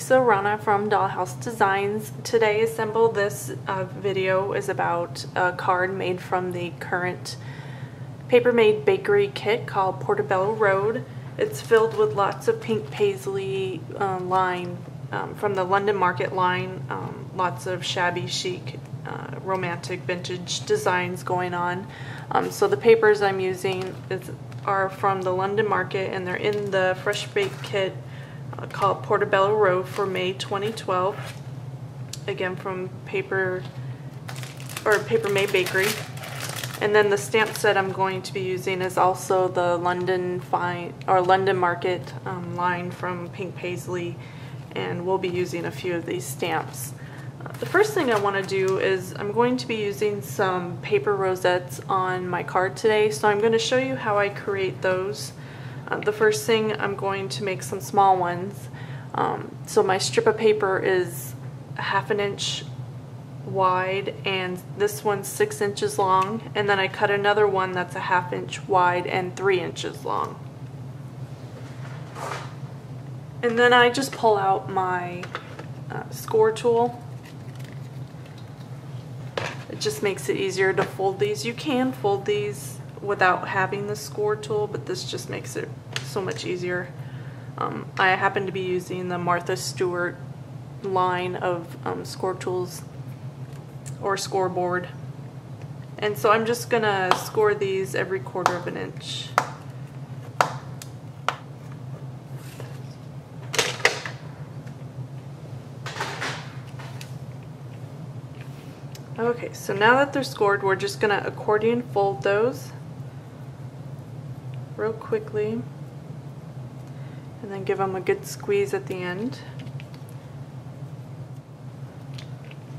Lisa Arana from Dahlhouse Designs. Today Assemble This video is about a card made from the current Paper Made Bakery kit called Portobello Road. It's filled with lots of Pink Paislee line from the London Market line, lots of shabby chic romantic vintage designs going on. So the papers I'm using are from the London Market, and they're in the Fresh Baked kit called Portobello Road for May 2012. Again, from Paper Made Bakery. And then the stamp set I'm going to be using is also the London Market line from Pink Paislee, and we'll be using a few of these stamps. The first thing I want to do is I'm going to be using some paper rosettes on my card today, so I'm going to show you how I create those. The first thing, I'm going to make some small ones. So my strip of paper is 1/2 inch wide, and this one's 6 inches long, and then I cut another one that's 1/2 inch wide and 3 inches long. And then I just pull out my score tool. It just makes it easier to fold these. You can fold these without having the score tool, but this just makes it so much easier. I happen to be using the Martha Stewart line of score tools or scoreboard, and so I'm just gonna score these every 1/4 of an inch. Okay, so now that they're scored, we're just gonna accordion fold those real quickly, and then give them a good squeeze at the end.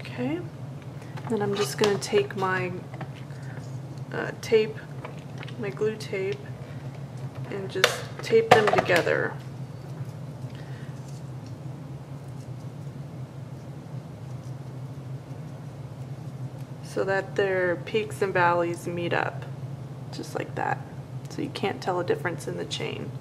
Okay, then I'm just going to take my tape, my glue tape, and just tape them together. So that their peaks and valleys meet up, just like that. So you can't tell a difference in the chain.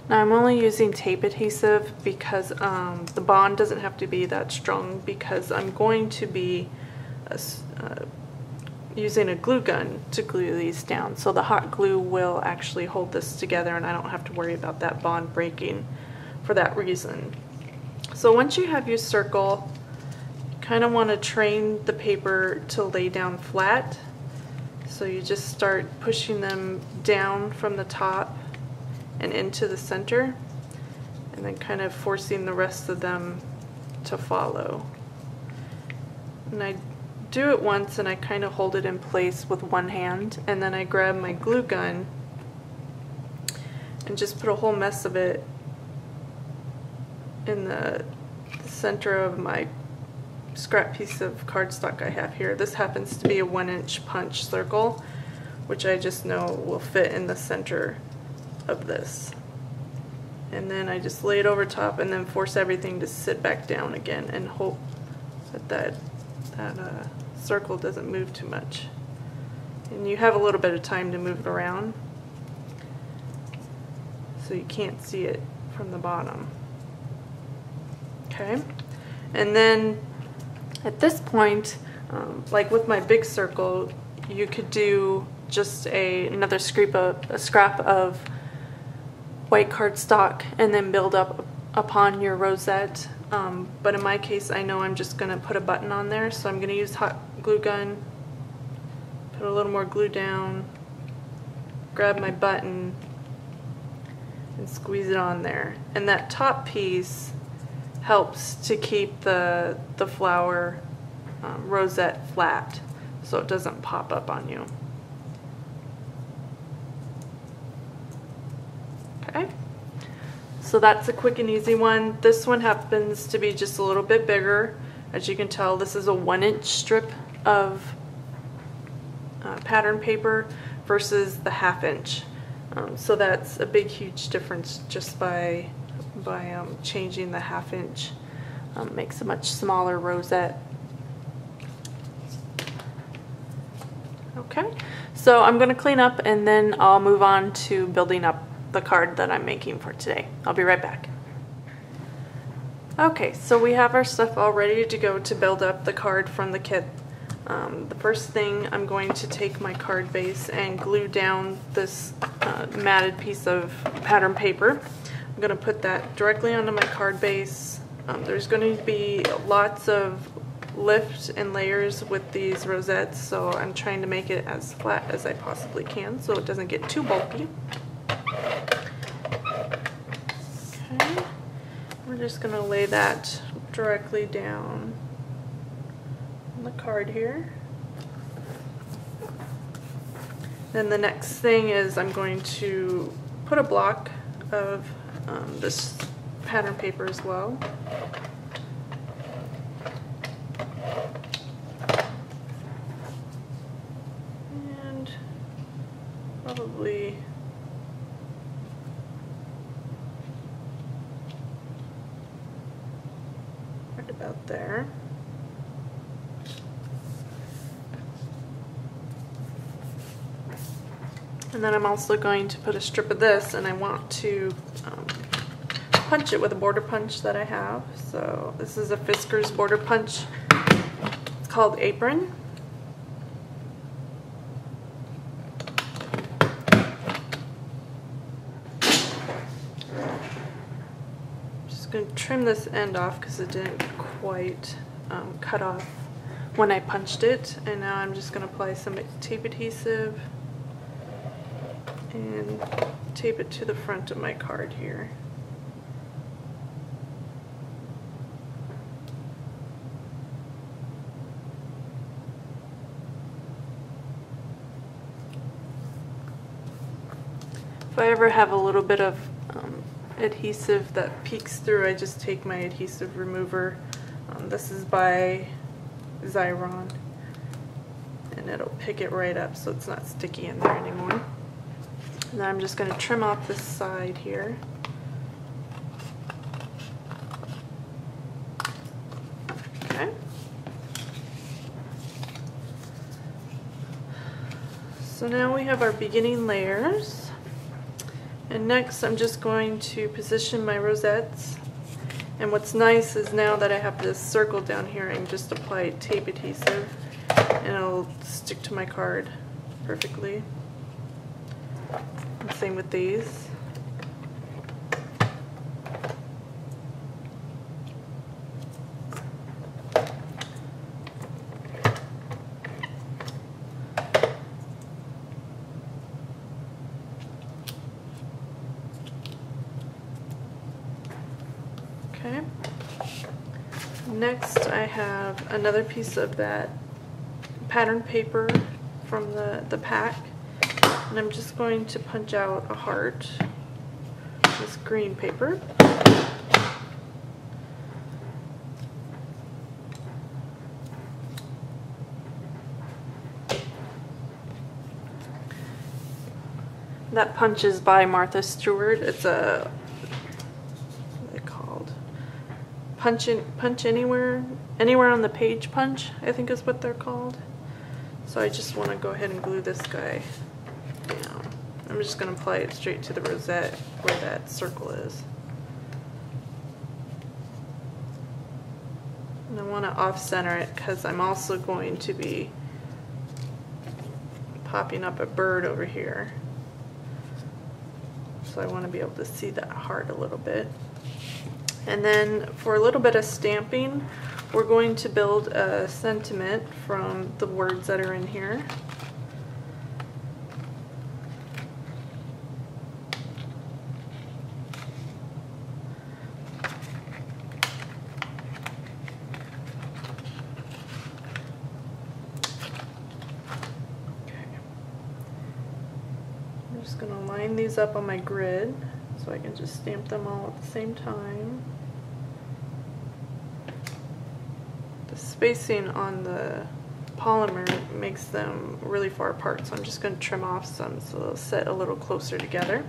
Now I'm only using tape adhesive because the bond doesn't have to be that strong, because I'm going to be using a glue gun to glue these down. So the hot glue will actually hold this together, and I don't have to worry about that bond breaking for that reason. So once you have your circle, you kind of want to train the paper to lay down flat. So you just start pushing them down from the top and into the center, and then kind of forcing the rest of them to follow. And I do it once, and I kind of hold it in place with one hand, and then I grab my glue gun and just put a whole mess of it in the center of my scrap piece of cardstock I have here. This happens to be a 1 inch punch circle, which I just know will fit in the center of this. And then I just lay it over top and then force everything to sit back down again, and hope that circle doesn't move too much. And you have a little bit of time to move it around, so you can't see it from the bottom. Okay, and then at this point, like with my big circle, you could do just another scrap of white cardstock and then build up upon your rosette. But in my case, I know I'm just going to put a button on there, so I'm going to use hot glue gun, put a little more glue down, grab my button, and squeeze it on there. And that top piece helps to keep the flower rosette flat, so it doesn't pop up on you. Okay, so that's a quick and easy one. This one happens to be just a little bit bigger. As you can tell, this is a 1 inch strip of pattern paper versus the 1/2 inch. So that's a big, huge difference just by changing the 1/2 inch. Makes a much smaller rosette. Okay, so I'm going to clean up and then I'll move on to building up the card that I'm making for today. I'll be right back. Okay, so we have our stuff all ready to go to build up the card from the kit. The first thing, I'm going to take my card base and glue down this matted piece of pattern paper. I'm going to put that directly onto my card base. There's going to be lots of lift and layers with these rosettes, so I'm trying to make it as flat as I possibly can so it doesn't get too bulky. Okay, we're just going to lay that directly down on the card here. Then the next thing is I'm going to put a block of this pattern paper as well. And probably right about there. And then I'm also going to put a strip of this, and I want to punch it with a border punch that I have. So this is a Fisker's border punch. It's called Apron. Just going to trim this end off because it didn't quite cut off when I punched it. And now I'm just going to apply some tape adhesive and tape it to the front of my card here. If I ever have a little bit of adhesive that peeks through, I just take my adhesive remover. This is by Arana, and it'll pick it right up so it's not sticky in there anymore. And then I'm just going to trim off this side here. Okay. So now we have our beginning layers. And next I'm just going to position my rosettes. And what's nice is now that I have this circle down here, I can just apply tape adhesive and it'll stick to my card perfectly. And same with these. Okay. Next I have another piece of that pattern paper from the pack, and I'm just going to punch out a heart with this green paper. That punch is by Martha Stewart. It's a punch anywhere on the page punch, I think is what they're called. So I just want to go ahead and glue this guy down. I'm just going to apply it straight to the rosette where that circle is. And I want to off-center it because I'm also going to be popping up a bird over here. So I want to be able to see that heart a little bit. And then for a little bit of stamping, we're going to build a sentiment from the words that are in here. I'm just going to line these up on my grid so I can just stamp them all at the same time. The spacing on the polymer makes them really far apart, so I'm just going to trim off some so they'll sit a little closer together.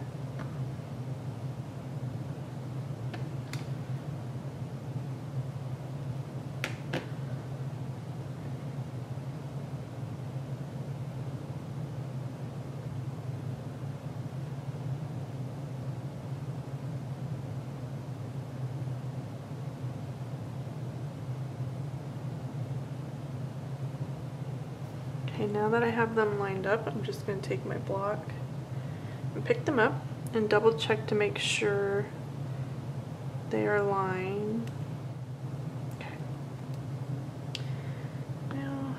Okay, now that I have them lined up, I'm just going to take my block and pick them up and double check to make sure they are lined. Okay. Now,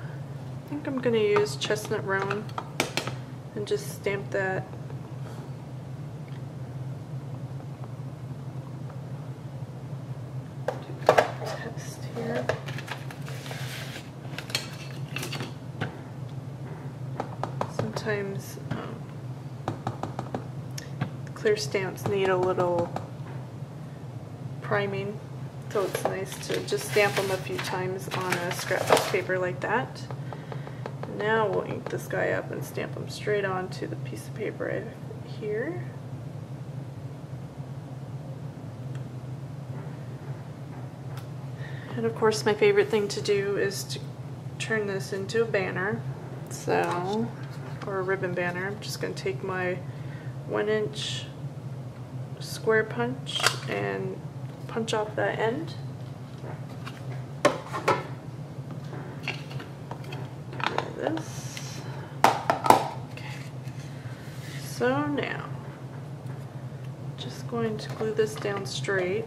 I think I'm going to use chestnut roan and just stamp that. Test here. Sometimes clear stamps need a little priming, so it's nice to just stamp them a few times on a scrap paper like that. Now we'll ink this guy up and stamp him straight onto the piece of paper right here. And of course my favorite thing to do is to turn this into a banner, or a ribbon banner. I'm just going to take my 1-inch square punch and punch off that end. Get rid of this. Okay. So now, just going to glue this down straight.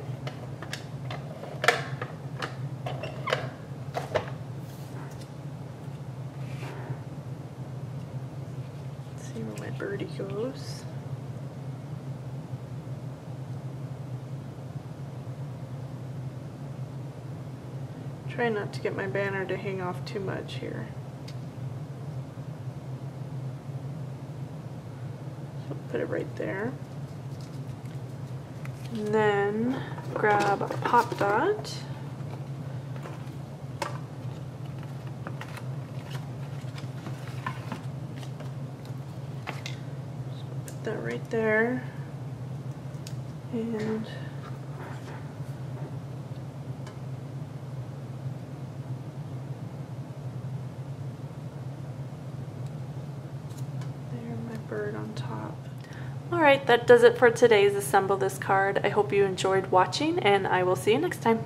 See where my birdie goes. Try not to get my banner to hang off too much here. So put it right there. And then grab a pop dot. Put that right there. And bird on top. Alright, that does it for today's Assemble This card. I hope you enjoyed watching, and I will see you next time.